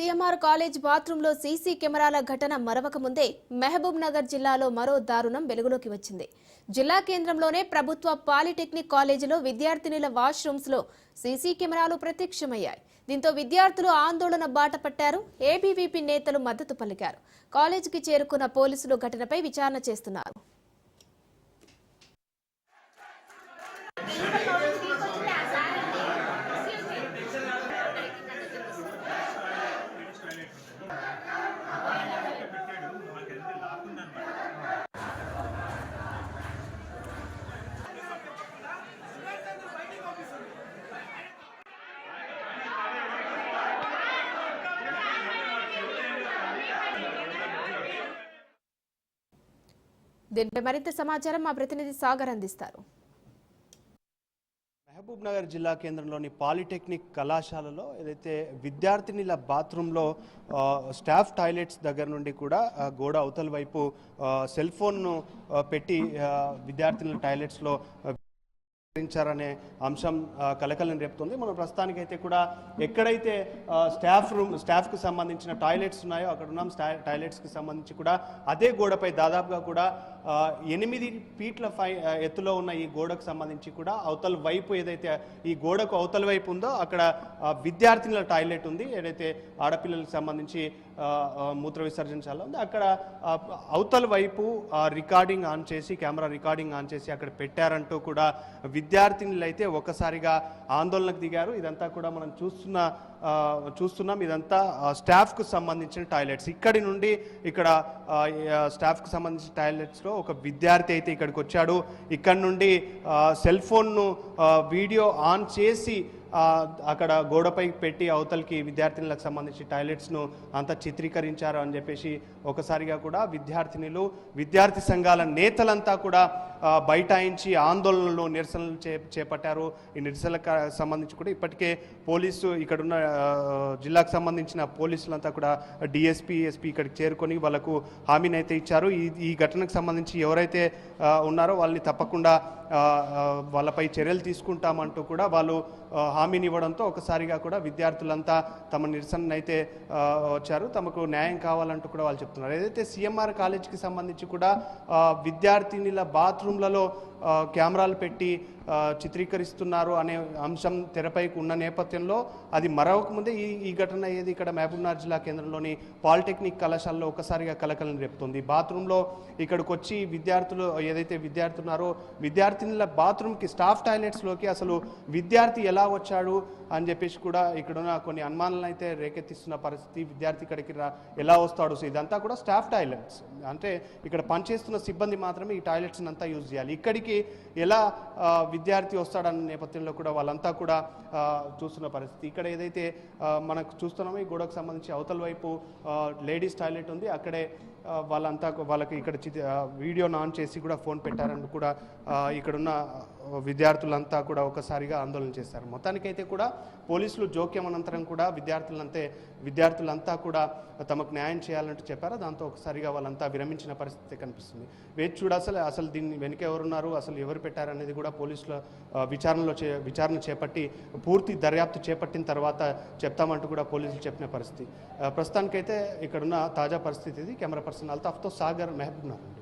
CMR college బాత్రూంలో CC కెమెరాల ఘటన మరవక ముందే మహబూబ్ నగర్ జిల్లాలో మరో దారుణం వెలుగులోకి వచ్చింది. జిల్లా కేంద్రంలోనే ప్రభుత్వ పాలిటెక్నిక్ కాలేజీలో విద్యార్థినుల వాష్రూమ్స్లో సీసీ కెమెరాలు ప్రత్యక్షమయ్యాయి. దీంతో విద్యార్థులు ఆందోళన బాట పట్టారు. ఏబీవీపీ నేతలు మద్దతు పలికారు. కాలేజీకి చేరుకున్న పోలీసులు ఘటనపై విచారణ చేస్తున్నారు. దీనిపై మరింత సమాచారం మా ప్రతినిధి సాగర్ అందిస్తారు. మహబూబ్ నగర్ జిల్లా కేంద్రంలోని పాలిటెక్నిక్ కళాశాలలో ఏదైతే విద్యార్థినిల బాత్రూంలో స్టాఫ్ టాయిలెట్స్ దగ్గర నుండి కూడా గోడ అవతల వైపు సెల్ ఫోన్ను పెట్టి విద్యార్థినుల టాయిలెట్స్లో అనే అంశం కలకలను రేపుతుంది. మనం ప్రస్తుతానికైతే కూడా ఎక్కడైతే స్టాఫ్కు సంబంధించిన టాయిలెట్స్ ఉన్నాయో అక్కడ ఉన్నాం. టాయిలెట్స్కి సంబంధించి కూడా అదే గోడపై దాదాపుగా కూడా 8 ఫీట్ల ఎత్తులో ఉన్న ఈ గోడకు సంబంధించి కూడా అవతల వైపు ఏదైతే ఈ గోడకు అవతల వైపు ఉందో అక్కడ విద్యార్థినుల టాయిలెట్ ఉంది. ఏదైతే ఆడపిల్లలకు సంబంధించి మూత్ర విసర్జనశాల ఉంది అక్కడ అవతల వైపు రికార్డింగ్ ఆన్ చేసి కెమెరా రికార్డింగ్ ఆన్ చేసి అక్కడ పెట్టారంటూ కూడా విద్యార్థినులు అయితే ఒక్కసారిగా ఆందోళనకు దిగారు. ఇదంతా కూడా మనం చూస్తున్నాం. ఇదంతా స్టాఫ్కు సంబంధించిన టాయిలెట్స్. ఇక్కడి నుండి ఇక్కడ స్టాఫ్కు సంబంధించిన టాయిలెట్స్లో ఒక విద్యార్థి అయితే ఇక్కడికి వచ్చాడు. ఇక్కడ నుండి సెల్ ఫోన్ను వీడియో ఆన్ చేసి అక్కడ గోడపై పెట్టి అవతలకి విద్యార్థినులకు సంబంధించి టాయిలెట్స్ను అంతా చిత్రీకరించారు అని చెప్పేసి ఒకసారిగా కూడా విద్యార్థినులు విద్యార్థి సంఘాల నేతలంతా కూడా బైఠాయించి ఆందోళనలు నిరసనలు చేపట్టారు. ఈ నిరసనలకు సంబంధించి కూడా ఇప్పటికే పోలీసు ఇక్కడున్న జిల్లాకు సంబంధించిన పోలీసులంతా కూడా డిఎస్పీ ఎస్పీ ఇక్కడికి చేరుకొని వాళ్ళకు హామీని అయితే ఇచ్చారు. ఈ ఘటనకు సంబంధించి ఎవరైతే ఉన్నారో వాళ్ళని తప్పకుండా వాళ్ళపై చర్యలు తీసుకుంటామంటూ కూడా వాళ్ళు హామీని ఇవ్వడంతో ఒకసారిగా కూడా విద్యార్థులంతా తమ నిరసన అయితే వచ్చారు. తమకు న్యాయం కావాలంటూ కూడా వాళ్ళు చెప్తున్నారు. ఏదైతే సీఎంఆర్ కాలేజీకి సంబంధించి కూడా విద్యార్థినుల బాత్రూంలలో కెమెరాలు పెట్టి చిత్రీకరిస్తున్నారు అనే అంశం తెరపైకి ఉన్న నేపథ్యంలో అది మరొక ముందే ఈ ఘటన ఏది ఇక్కడ మహబూబ్ నగర్ జిల్లా కేంద్రంలోని పాలిటెక్నిక్ కళాశాలలో ఒకసారిగా కలకలను రేపుతుంది. బాత్రూంలో ఇక్కడికి వచ్చి విద్యార్థులు ఏదైతే విద్యార్థున్నారో విద్యార్థినుల బాత్రూమ్కి స్టాఫ్ టాయిలెట్స్లోకి అసలు విద్యార్థి ఎలా వచ్చాడు అని చెప్పేసి కూడా ఇక్కడున్న కొన్ని అనుమానాలను అయితే రేకెత్తిస్తున్న పరిస్థితి. విద్యార్థి ఇక్కడికి ఎలా వస్తాడు? సో ఇదంతా కూడా స్టాఫ్ టాయిలెట్స్, అంటే ఇక్కడ పనిచేస్తున్న సిబ్బంది మాత్రమే ఈ టాయిలెట్స్ని అంతా యూజ్ చేయాలి. ఇక్కడికి ఎలా విద్యార్థి వస్తాడన్న నేపథ్యంలో కూడా వాళ్ళంతా కూడా చూస్తున్న పరిస్థితి. ఇక్కడ ఏదైతే మనకు చూస్తున్నామో ఈ గోడకు సంబంధించి అవతల వైపు లేడీస్ టాయిలెట్ ఉంది. అక్కడే వాళ్ళకి ఇక్కడ వీడియోను ఆన్ చేసి కూడా ఫోన్ పెట్టారని కూడా ఇక్కడున్న విద్యార్థులంతా కూడా ఒకసారిగా ఆందోళన చేశారు. మొత్తానికైతే కూడా పోలీసులు జోక్యం అనంతరం కూడా విద్యార్థులంతా కూడా తమకు న్యాయం చేయాలంటూ చెప్పారు. దాంతో ఒకసారిగా వాళ్ళంతా విరమించిన పరిస్థితి కనిపిస్తుంది. వేచి చూడాలి అసలు దీన్ని వెనుక ఎవరున్నారు, అసలు ఎవరు పెట్టారనేది కూడా పోలీసుల విచారణ చేపట్టి పూర్తి దర్యాప్తు చేపట్టిన తర్వాత చెప్తామంటూ కూడా పోలీసులు చెప్పిన పరిస్థితి. ప్రస్తుతానికైతే ఇక్కడున్న తాజా పరిస్థితి ఇది. కెమెరా పర్సన్ అల్తాఫ్తో సాగర్, మహబూబ్ నగర్.